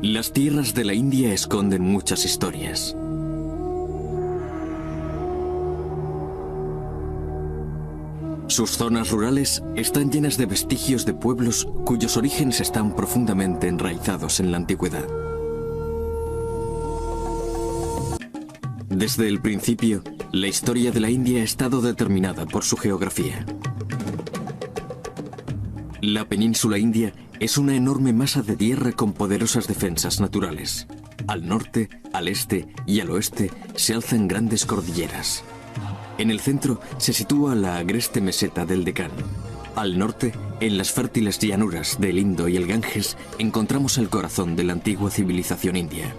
Las tierras de la India esconden muchas historias. Sus zonas rurales están llenas de vestigios de pueblos cuyos orígenes están profundamente enraizados en la antigüedad. Desde el principio, la historia de la India ha estado determinada por su geografía. La península india es una enorme masa de tierra con poderosas defensas naturales. Al norte, al este y al oeste se alzan grandes cordilleras. En el centro se sitúa la agreste meseta del Deccan. Al norte, en las fértiles llanuras del Indo y el Ganges, encontramos el corazón de la antigua civilización india.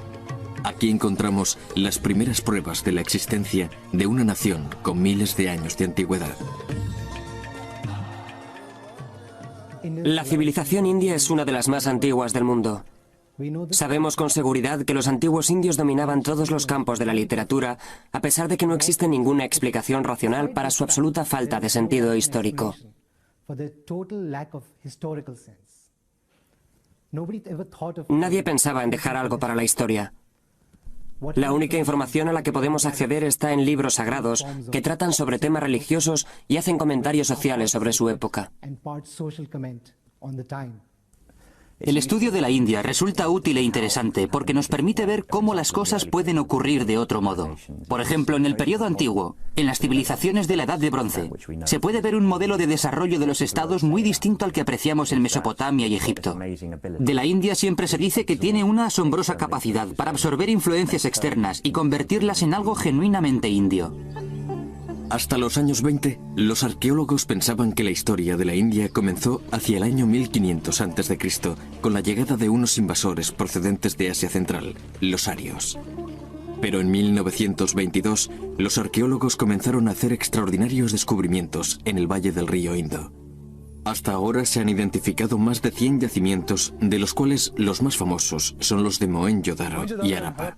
Aquí encontramos las primeras pruebas de la existencia de una nación con miles de años de antigüedad. La civilización india es una de las más antiguas del mundo. Sabemos con seguridad que los antiguos indios dominaban todos los campos de la literatura, a pesar de que no existe ninguna explicación racional para su absoluta falta de sentido histórico. Nadie pensaba en dejar algo para la historia. La única información a la que podemos acceder está en libros sagrados que tratan sobre temas religiosos y hacen comentarios sociales sobre su época. El estudio de la India resulta útil e interesante porque nos permite ver cómo las cosas pueden ocurrir de otro modo. Por ejemplo, en el periodo antiguo, en las civilizaciones de la Edad de Bronce, se puede ver un modelo de desarrollo de los estados muy distinto al que apreciamos en Mesopotamia y Egipto. De la India siempre se dice que tiene una asombrosa capacidad para absorber influencias externas y convertirlas en algo genuinamente indio. Hasta los años 20, los arqueólogos pensaban que la historia de la India comenzó hacia el año 1500 a.C., con la llegada de unos invasores procedentes de Asia Central, los arios. Pero en 1922, los arqueólogos comenzaron a hacer extraordinarios descubrimientos en el valle del río Indo. Hasta ahora se han identificado más de 100 yacimientos, de los cuales los más famosos son los de Mohenjo-Daro y Harappa.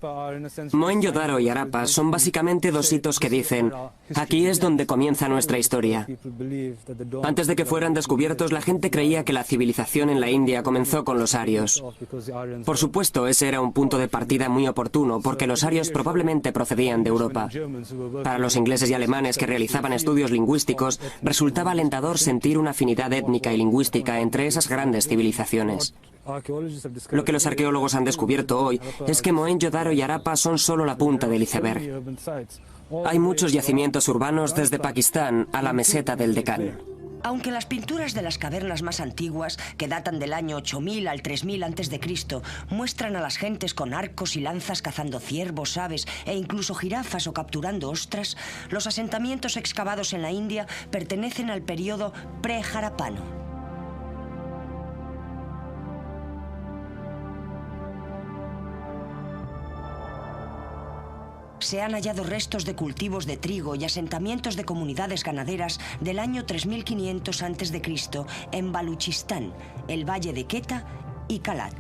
Mohenjo-Daro y Harappa son básicamente dos hitos que dicen: aquí es donde comienza nuestra historia. Antes de que fueran descubiertos, la gente creía que la civilización en la India comenzó con los arios. Por supuesto, ese era un punto de partida muy oportuno, porque los arios probablemente procedían de Europa. Para los ingleses y alemanes que realizaban estudios lingüísticos, resultaba alentador sentir una afinidad étnica y lingüística entre esas grandes civilizaciones. Lo que los arqueólogos han descubierto hoy es que Mohenjo-Daro y Harappa son solo la punta del iceberg. Hay muchos yacimientos urbanos desde Pakistán a la meseta del Deccan. Aunque las pinturas de las cavernas más antiguas, que datan del año 8000 al 3000 a.C., muestran a las gentes con arcos y lanzas cazando ciervos, aves e incluso jirafas o capturando ostras, los asentamientos excavados en la India pertenecen al periodo pre-harapano. Se han hallado restos de cultivos de trigo y asentamientos de comunidades ganaderas del año 3500 a.C. en Baluchistán, el valle de Quetta y Kalat,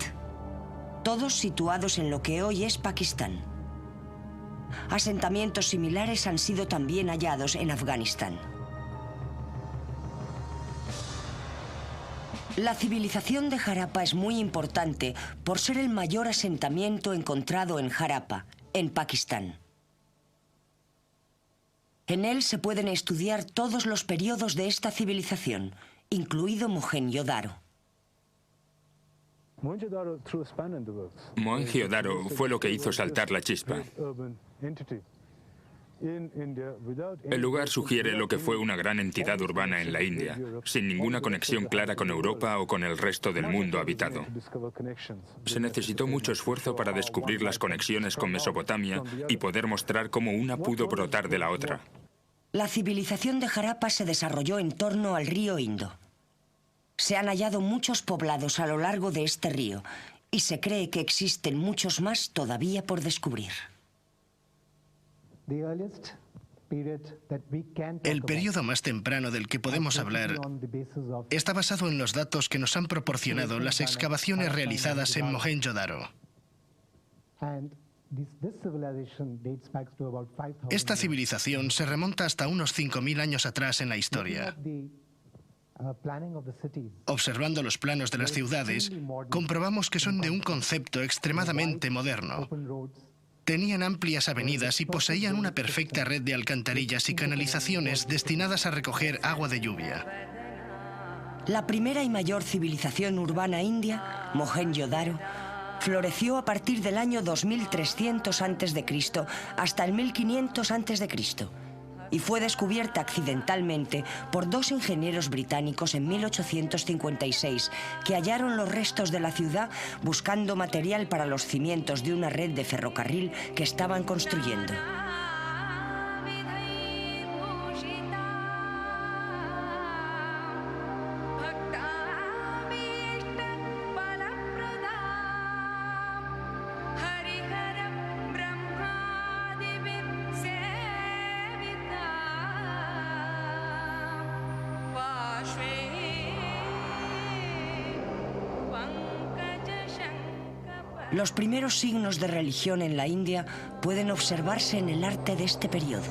todos situados en lo que hoy es Pakistán. Asentamientos similares han sido también hallados en Afganistán. La civilización de Harappa es muy importante por ser el mayor asentamiento encontrado en Harappa, en Pakistán. En él se pueden estudiar todos los periodos de esta civilización, incluido Mohenjo-Daro. Mohenjo-Daro fue lo que hizo saltar la chispa. El lugar sugiere lo que fue una gran entidad urbana en la India, sin ninguna conexión clara con Europa o con el resto del mundo habitado. Se necesitó mucho esfuerzo para descubrir las conexiones con Mesopotamia y poder mostrar cómo una pudo brotar de la otra. La civilización de Harappa se desarrolló en torno al río Indo. Se han hallado muchos poblados a lo largo de este río y se cree que existen muchos más todavía por descubrir. El periodo más temprano del que podemos hablar está basado en los datos que nos han proporcionado las excavaciones realizadas en Mohenjo-Daro. Esta civilización se remonta hasta unos 5000 años atrás en la historia. Observando los planos de las ciudades, comprobamos que son de un concepto extremadamente moderno. Tenían amplias avenidas y poseían una perfecta red de alcantarillas y canalizaciones destinadas a recoger agua de lluvia. La primera y mayor civilización urbana india, Mohenjo-Daro, floreció a partir del año 2300 a.C. hasta el 1500 a.C. y fue descubierta accidentalmente por dos ingenieros británicos en 1856 que hallaron los restos de la ciudad buscando material para los cimientos de una red de ferrocarril que estaban construyendo. Los primeros signos de religión en la India pueden observarse en el arte de este periodo.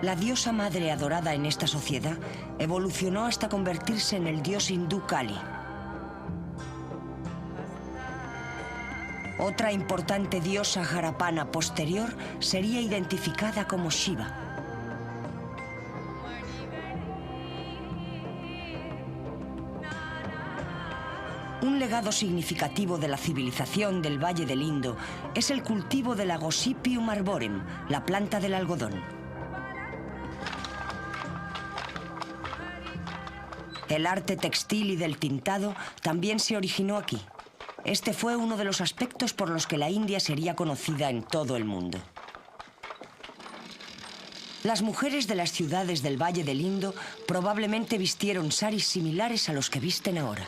La diosa madre adorada en esta sociedad evolucionó hasta convertirse en el dios hindú Kali. Otra importante diosa harapana posterior sería identificada como Shiva. Un legado significativo de la civilización del Valle del Indo es el cultivo de la Gossypium arboreum, la planta del algodón. El arte textil y del tintado también se originó aquí. Este fue uno de los aspectos por los que la India sería conocida en todo el mundo. Las mujeres de las ciudades del Valle del Indo probablemente vistieron saris similares a los que visten ahora.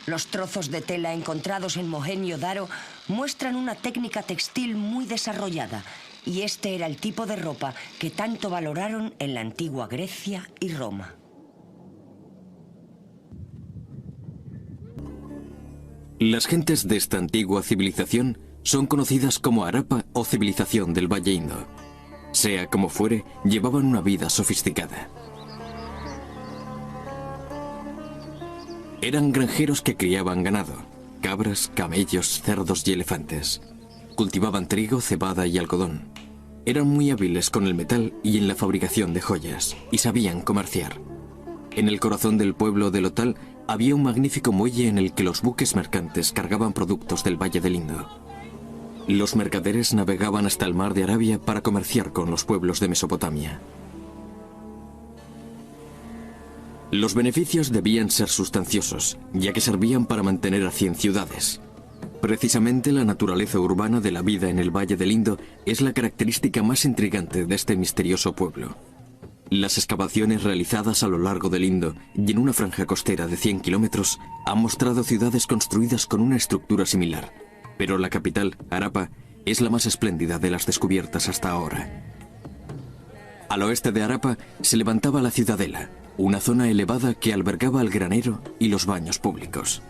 Los trozos de tela encontrados en Mohenjo-Daro muestran una técnica textil muy desarrollada, y este era el tipo de ropa que tanto valoraron en la antigua Grecia y Roma. Las gentes de esta antigua civilización son conocidas como Harappa o civilización del Valle Indo. Sea como fuere, llevaban una vida sofisticada. Eran granjeros que criaban ganado, cabras, camellos, cerdos y elefantes. Cultivaban trigo, cebada y algodón. Eran muy hábiles con el metal y en la fabricación de joyas, y sabían comerciar. En el corazón del pueblo de Lothal había un magnífico muelle en el que los buques mercantes cargaban productos del Valle del Indo. Los mercaderes navegaban hasta el mar de Arabia para comerciar con los pueblos de Mesopotamia. Los beneficios debían ser sustanciosos, ya que servían para mantener a 100 ciudades. Precisamente la naturaleza urbana de la vida en el Valle del Indo es la característica más intrigante de este misterioso pueblo. Las excavaciones realizadas a lo largo del Indo y en una franja costera de 100 kilómetros han mostrado ciudades construidas con una estructura similar, pero la capital, Harappa, es la más espléndida de las descubiertas hasta ahora. Al oeste de Harappa se levantaba la ciudadela, una zona elevada que albergaba el granero y los baños públicos.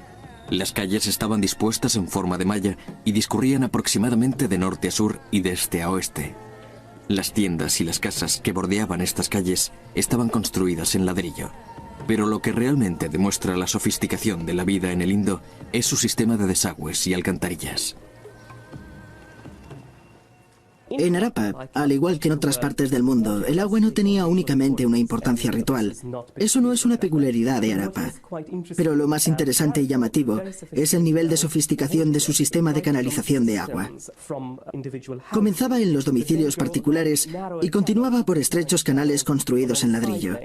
Las calles estaban dispuestas en forma de malla y discurrían aproximadamente de norte a sur y de este a oeste. Las tiendas y las casas que bordeaban estas calles estaban construidas en ladrillo. Pero lo que realmente demuestra la sofisticación de la vida en el Indo es su sistema de desagües y alcantarillas. En Harappa, al igual que en otras partes del mundo, el agua no tenía únicamente una importancia ritual. Eso no es una peculiaridad de Harappa. Pero lo más interesante y llamativo es el nivel de sofisticación de su sistema de canalización de agua. Comenzaba en los domicilios particulares y continuaba por estrechos canales construidos en ladrillo.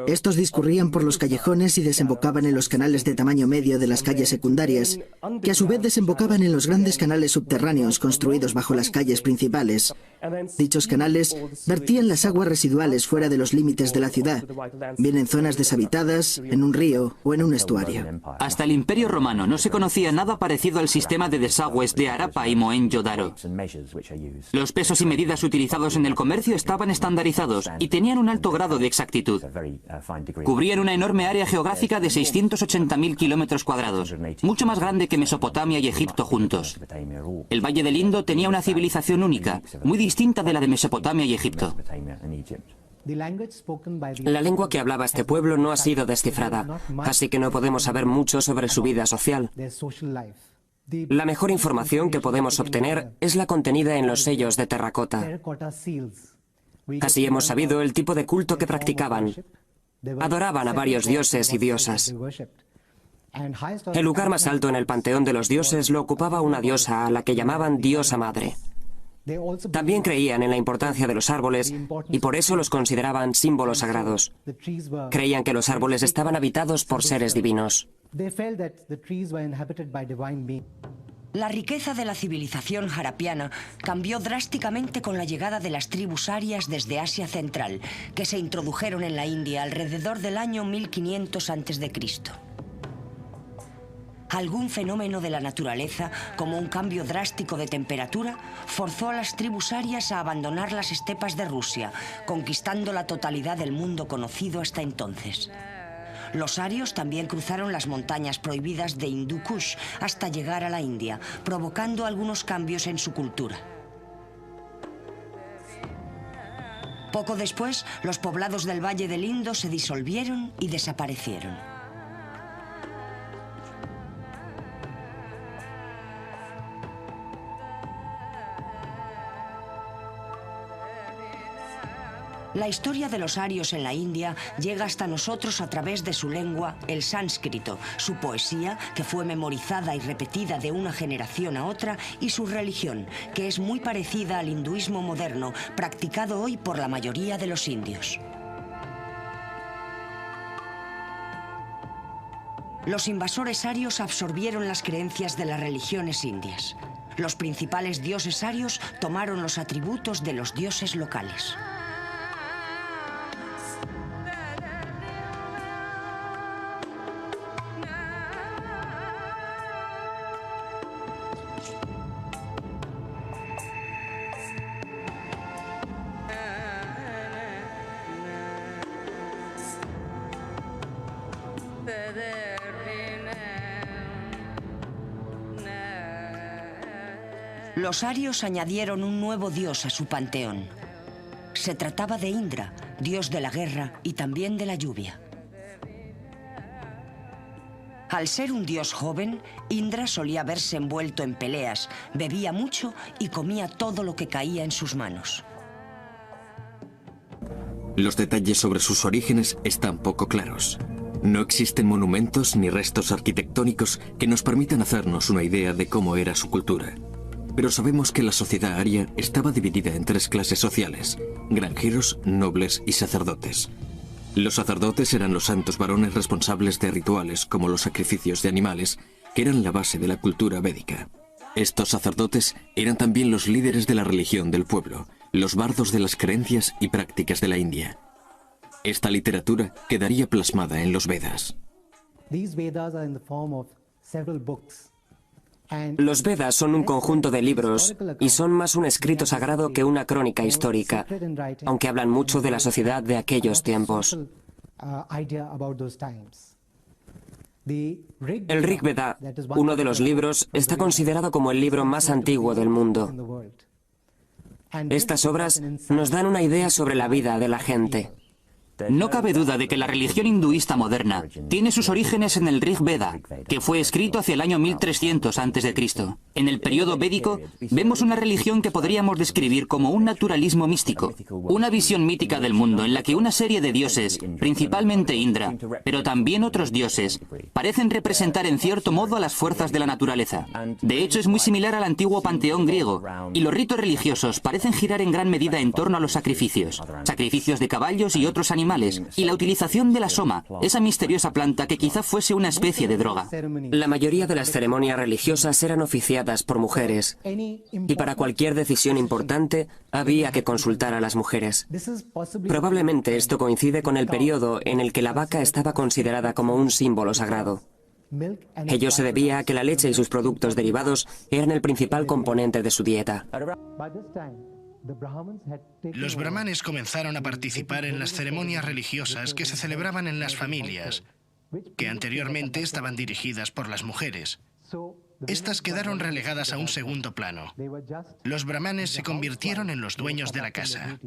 Estos discurrían por los callejones y desembocaban en los canales de tamaño medio de las calles secundarias, que a su vez desembocaban en los grandes canales subterráneos construidos bajo las calles principales. Dichos canales vertían las aguas residuales fuera de los límites de la ciudad, bien en zonas deshabitadas, en un río o en un estuario. Hasta el Imperio Romano no se conocía nada parecido al sistema de desagües de Harappa y Mohenjo-Daro. Los pesos y medidas utilizados en el comercio estaban estandarizados y tenían un alto grado de exactitud. Cubrían una enorme área geográfica de 680.000 kilómetros cuadrados, mucho más grande que Mesopotamia y Egipto juntos. El Valle del Indo tenía una civilización única, muy distinta de la de Mesopotamia y Egipto. La lengua que hablaba este pueblo no ha sido descifrada, así que no podemos saber mucho sobre su vida social. La mejor información que podemos obtener es la contenida en los sellos de terracota. Así hemos sabido el tipo de culto que practicaban. Adoraban a varios dioses y diosas. El lugar más alto en el panteón de los dioses lo ocupaba una diosa a la que llamaban diosa madre. También creían en la importancia de los árboles y por eso los consideraban símbolos sagrados. Creían que los árboles estaban habitados por seres divinos. La riqueza de la civilización harapiana cambió drásticamente con la llegada de las tribus arias desde Asia Central, que se introdujeron en la India alrededor del año 1500 a.C. Algún fenómeno de la naturaleza, como un cambio drástico de temperatura, forzó a las tribus arias a abandonar las estepas de Rusia, conquistando la totalidad del mundo conocido hasta entonces. Los arios también cruzaron las montañas prohibidas de Hindu Kush hasta llegar a la India, provocando algunos cambios en su cultura. Poco después, los poblados del Valle del Indo se disolvieron y desaparecieron. La historia de los arios en la India llega hasta nosotros a través de su lengua, el sánscrito, su poesía, que fue memorizada y repetida de una generación a otra, y su religión, que es muy parecida al hinduismo moderno, practicado hoy por la mayoría de los indios. Los invasores arios absorbieron las creencias de las religiones indias. Los principales dioses arios tomaron los atributos de los dioses locales. Los arios añadieron un nuevo dios a su panteón. Se trataba de Indra, dios de la guerra y también de la lluvia. Al ser un dios joven, Indra solía verse envuelto en peleas, bebía mucho y comía todo lo que caía en sus manos. Los detalles sobre sus orígenes están poco claros. No existen monumentos ni restos arquitectónicos que nos permitan hacernos una idea de cómo era su cultura. Pero sabemos que la sociedad aria estaba dividida en tres clases sociales: granjeros, nobles y sacerdotes. Los sacerdotes eran los santos varones responsables de rituales como los sacrificios de animales, que eran la base de la cultura védica. Estos sacerdotes eran también los líderes de la religión del pueblo, los bardos de las creencias y prácticas de la India. Esta literatura quedaría plasmada en los Vedas. Los Vedas son un conjunto de libros y son más un escrito sagrado que una crónica histórica, aunque hablan mucho de la sociedad de aquellos tiempos. El Rig Veda, uno de los libros, está considerado como el libro más antiguo del mundo. Estas obras nos dan una idea sobre la vida de la gente. No cabe duda de que la religión hinduista moderna tiene sus orígenes en el Rig Veda, que fue escrito hacia el año 1300 a.C. En el periodo védico vemos una religión que podríamos describir como un naturalismo místico, una visión mítica del mundo en la que una serie de dioses, principalmente Indra, pero también otros dioses, parecen representar en cierto modo a las fuerzas de la naturaleza. De hecho, es muy similar al antiguo panteón griego, y los ritos religiosos parecen girar en gran medida en torno a los sacrificios de caballos y otros animales, y la utilización de la soma, esa misteriosa planta que quizá fuese una especie de droga. La mayoría de las ceremonias religiosas eran oficiadas por mujeres, y para cualquier decisión importante había que consultar a las mujeres. Probablemente esto coincide con el periodo en el que la vaca estaba considerada como un símbolo sagrado. Ello se debía a que la leche y sus productos derivados eran el principal componente de su dieta. Los brahmanes comenzaron a participar en las ceremonias religiosas que se celebraban en las familias, que anteriormente estaban dirigidas por las mujeres. Estas quedaron relegadas a un segundo plano. Los brahmanes se convirtieron en los dueños de la casa.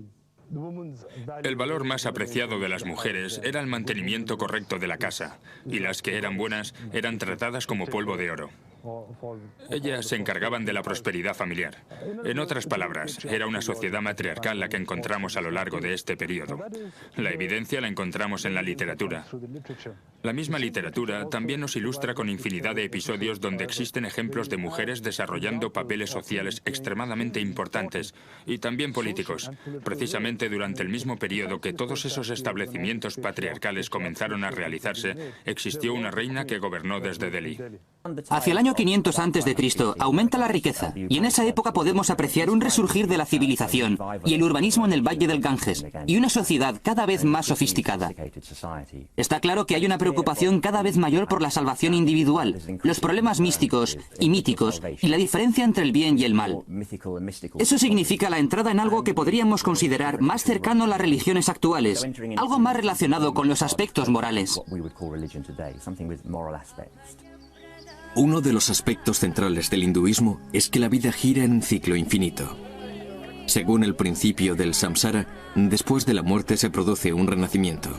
El valor más apreciado de las mujeres era el mantenimiento correcto de la casa, y las que eran buenas eran tratadas como polvo de oro. Ellas se encargaban de la prosperidad familiar. En otras palabras, era una sociedad matriarcal la que encontramos a lo largo de este periodo. La evidencia la encontramos en la literatura. La misma literatura también nos ilustra con infinidad de episodios donde existen ejemplos de mujeres desarrollando papeles sociales extremadamente importantes y también políticos. Precisamente durante el mismo periodo que todos esos establecimientos patriarcales comenzaron a realizarse, existió una reina que gobernó desde Delhi. Hacia el año 500 a.C. aumenta la riqueza, y en esa época podemos apreciar un resurgir de la civilización y el urbanismo en el Valle del Ganges, y una sociedad cada vez más sofisticada. Está claro que hay una preocupación cada vez mayor por la salvación individual, los problemas místicos y míticos, y la diferencia entre el bien y el mal. Eso significa la entrada en algo que podríamos considerar más cercano a las religiones actuales, algo más relacionado con los aspectos morales. Uno de los aspectos centrales del hinduismo es que la vida gira en un ciclo infinito. Según el principio del samsara, después de la muerte se produce un renacimiento.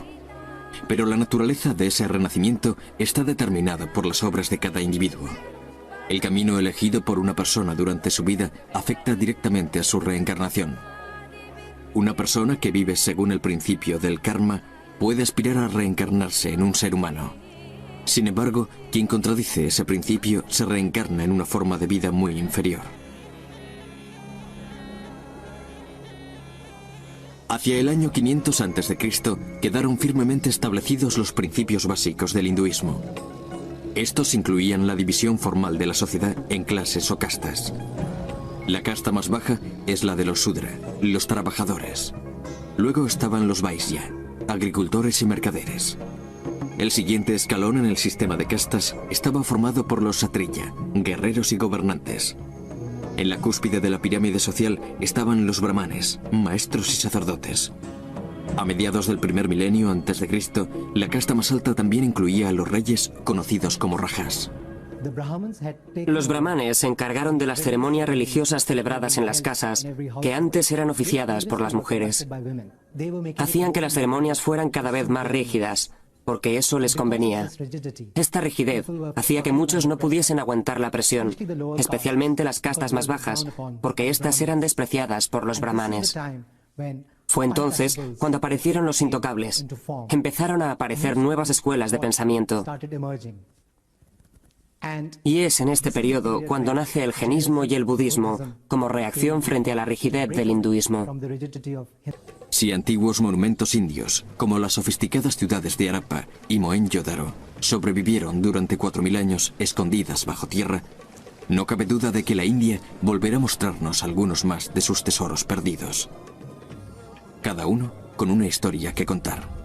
Pero la naturaleza de ese renacimiento está determinada por las obras de cada individuo. El camino elegido por una persona durante su vida afecta directamente a su reencarnación. Una persona que vive según el principio del karma puede aspirar a reencarnarse en un ser humano. Sin embargo, quien contradice ese principio se reencarna en una forma de vida muy inferior. Hacia el año 500 a.C. quedaron firmemente establecidos los principios básicos del hinduismo. Estos incluían la división formal de la sociedad en clases o castas. La casta más baja es la de los Sudra, los trabajadores. Luego estaban los Vaisya, agricultores y mercaderes. El siguiente escalón en el sistema de castas estaba formado por los Satriya, guerreros y gobernantes. En la cúspide de la pirámide social estaban los brahmanes, maestros y sacerdotes. A mediados del primer milenio a.C., la casta más alta también incluía a los reyes, conocidos como rajas. Los brahmanes se encargaron de las ceremonias religiosas celebradas en las casas, que antes eran oficiadas por las mujeres. Hacían que las ceremonias fueran cada vez más rígidas, porque eso les convenía. Esta rigidez hacía que muchos no pudiesen aguantar la presión, especialmente las castas más bajas, porque éstas eran despreciadas por los brahmanes. Fue entonces cuando aparecieron los intocables. Empezaron a aparecer nuevas escuelas de pensamiento. Y es en este periodo cuando nace el jainismo y el budismo, como reacción frente a la rigidez del hinduismo. Si antiguos monumentos indios, como las sofisticadas ciudades de Harappa y Mohenjo-Daro, sobrevivieron durante 4000 años escondidas bajo tierra, no cabe duda de que la India volverá a mostrarnos algunos más de sus tesoros perdidos. Cada uno con una historia que contar.